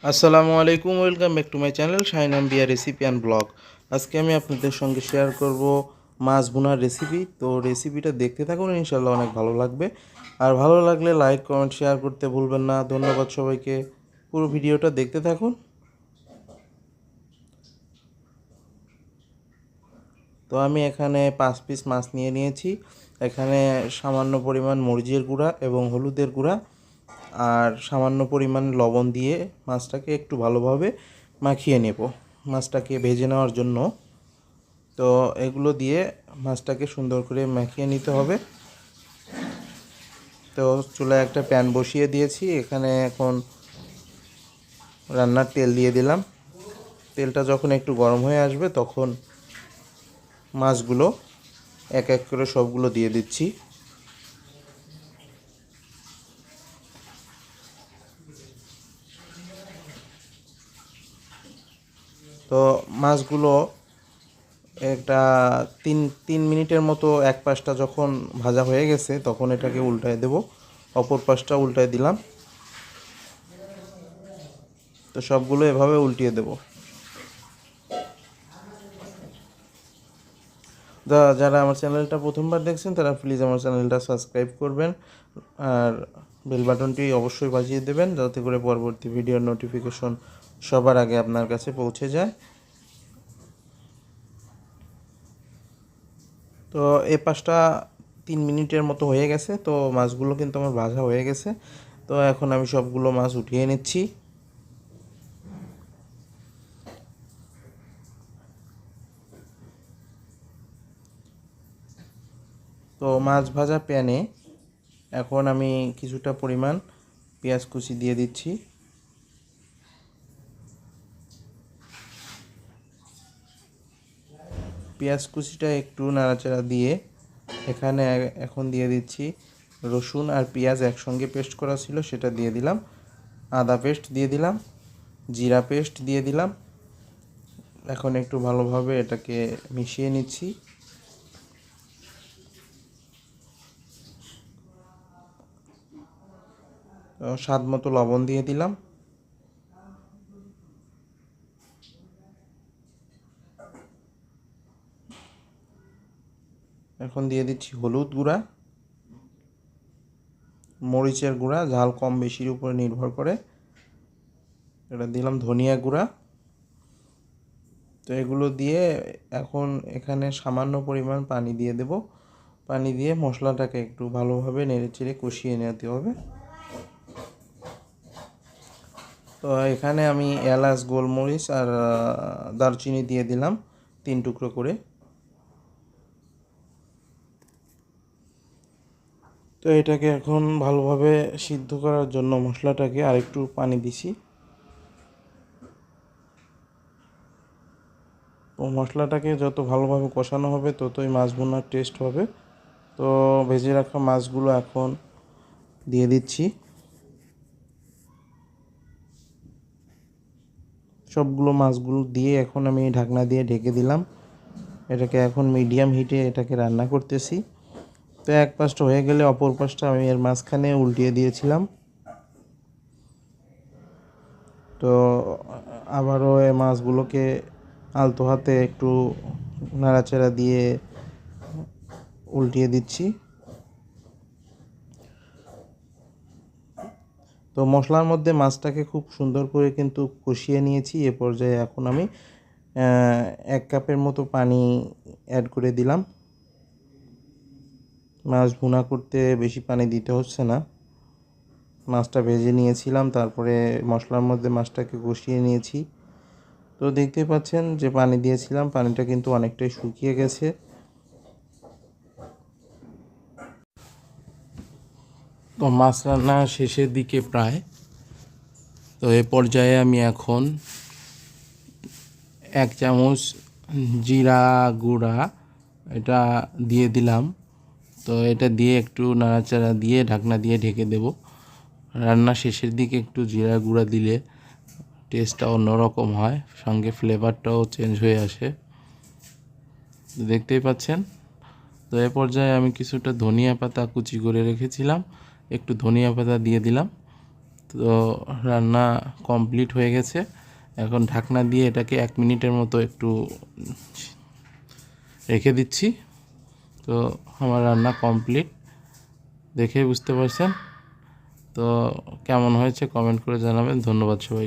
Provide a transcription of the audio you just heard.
আসসালামু আলাইকুম, welcome back to my channel Shahinambia recipe and blog. আজকে আমি আপনাদের সঙ্গে শেয়ার করব মাছ ভুনার রেসিপি। তো রেসিপিটা দেখতে থাকুন, ইনশাল্লাহ অনেক ভালো লাগবে। আর ভালো লাগলে লাইক কমেন্ট শেয়ার করতে ভুলবেন না। ধন্যবাদ সবাইকে। পুরো ভিডিওটা দেখতে থাকুন। তো আমি এখানে 5 পিস মাছ নিয়ে নিয়েছি। এখানে সামান্য পরিমাণ মরিচের গুঁড়া এবং হলুদের গুঁড়া আর সামান্য পরিমাণ লবণ দিয়ে মাছটাকে একটু ভালোভাবে মাখিয়ে নেব মাছটাকে ভেজে নেওয়ার জন্য। তো এগুলো দিয়ে মাছটাকে সুন্দর করে মাখিয়ে নিতে হবে। তো চুলায় একটা প্যান বসিয়ে দিয়েছি, এখানে এখন রান্নার তেল দিয়ে দিলাম। তেলটা যখন একটু গরম হয়ে আসবে তখন মাছগুলো এক এক করে সবগুলো দিয়ে দিচ্ছি। তো মাছগুলো একটা তিন মিনিটের মতো এক পাশটা যখন ভাজা হয়ে গেছে তখন এটাকে উল্টায় দেব। অপর পাশটা উল্টায় দিলাম। তো সবগুলো এভাবে উল্টিয়ে দেব। যারা আমার চ্যানেলটা প্রথমবার দেখছেন তারা প্লিজ আমার চ্যানেলটা সাবস্ক্রাইব করবেন আর বেল বাটনটি অবশ্যই বাজিয়ে দেবেন, যাতে করে পরবর্তী ভিডিওর নোটিফিকেশন সবার আগে আপনার কাছে পৌঁছে যায়। তো এই পাশটা 3 মিনিটের মতো হয়ে গেছে। তো মাছগুলো কিন্তু আমার ভাজা হয়ে গেছে। তো এখন আমি সবগুলো মাছ উঠিয়ে নিচ্ছি। তো মাছ ভাজা প্যানে এখন আমি কিছুটা পরিমাণ পেঁয়াজ কুচি দিয়ে দিচ্ছি। পেঁয়াজ কুচিটা একটু নাড়াচাড়া দিয়ে এখানে এখন দিয়ে দিচ্ছি রসুন আর পেঁয়াজ একসঙ্গে পেস্ট করা ছিল সেটা দিয়ে দিলাম। আদা পেস্ট দিয়ে দিলাম, জিরা পেস্ট দিয়ে দিলাম। এখন একটু ভালোভাবে এটাকে মিশিয়ে নিচ্ছি। স্বাদ মতো লবণ দিয়ে দিলাম। এখন দিয়ে দিচ্ছি হলুদ গুঁড়া, মরিচের গুঁড়া, ঝাল কম বেশির উপরে নির্ভর করে। এটা দিলাম ধনিয়া গুঁড়া। তো এগুলো দিয়ে এখন এখানে সামান্য পরিমাণ পানি দিয়ে দেব। পানি দিয়ে মশলাটাকে একটু ভালোভাবে নেড়েচেড়ে কষিয়ে নিতে হবে। তো এখানে আমি এলাচ, গোলমরিচ আর দারচিনি দিয়ে দিলাম 3 টুকরো করে। তো এটাকে এখন ভালোভাবে সিদ্ধ করার জন্য মশলাটাকে আরেকটু পানি দিছি। তো মশলাটাকে যত ভালোভাবে কষানো হবে ততই মাছ ভুনার টেস্ট হবে। তো ভেজে রাখা মাছগুলো এখন দিয়ে দিচ্ছি। সবগুলো মাছগুলো দিয়ে এখন আমি ঢাকনা দিয়ে ঢেকে দিলাম। এটাকে এখন মিডিয়াম হিটে এটাকে রান্না করতেছি। তো এক পাশটা হয়ে গেলে অপর পাশটা আমি এর মাঝখানে উল্টিয়ে দিয়েছিলাম। তো আবারও এই মাছগুলোকে আলতো হাতে একটু নাড়াচাড়া দিয়ে উল্টিয়ে দিচ্ছি। তো মশলার মধ্যে মাছটাকে খুব সুন্দর করে কিন্তু কষিয়ে নিয়েছি। এ পর্যায়ে এখন আমি 1 কাপের মতো পানি অ্যাড করে দিলাম। মাছ ভুনা করতে বেশি পানি দিতে হচ্ছে না। মাছটা ভেজে নিয়েছিলাম, তারপরে মশলার মধ্যে মাছটাকে কষিয়ে নিয়েছি। তো দেখতে পাচ্ছেন যে পানি দিয়েছিলাম, পানিটা কিন্তু অনেকটাই শুকিয়ে গেছে। তো মাছ রান্না শেষের দিকে প্রায়। তো এ পর্যায়ে আমি এখন 1 চামচ জিরা গুঁড়া এটা দিয়ে দিলাম। তো এটা দিয়ে একটু নাড়াচাড়া দিয়ে ঢাকনা দিয়ে ঢেকে দেব। রান্না শেষের দিকে একটু জিরা গুঁড়া দিলে টেস্টটা অন্যরকম হয়, সঙ্গে ফ্লেভারটাও চেঞ্জ হয়ে আসে। দেখতেই পাচ্ছেন। তো এ পর্যায়ে আমি কিছুটা ধনিয়া পাতা কুচি করে রেখেছিলাম, একটু ধনিয়া পাতা দিয়ে দিলাম। তো রান্না কমপ্লিট হয়ে গেছে। এখন ঢাকনা দিয়ে এটাকে 1 মিনিটের মতো একটু রেখে দিচ্ছি। তো আমার রান্না কমপ্লিট, দেখেই বুঝতে পারছেন। তো কেমন হয়েছে কমেন্ট করে জানাবেন। ধন্যবাদ সবাই।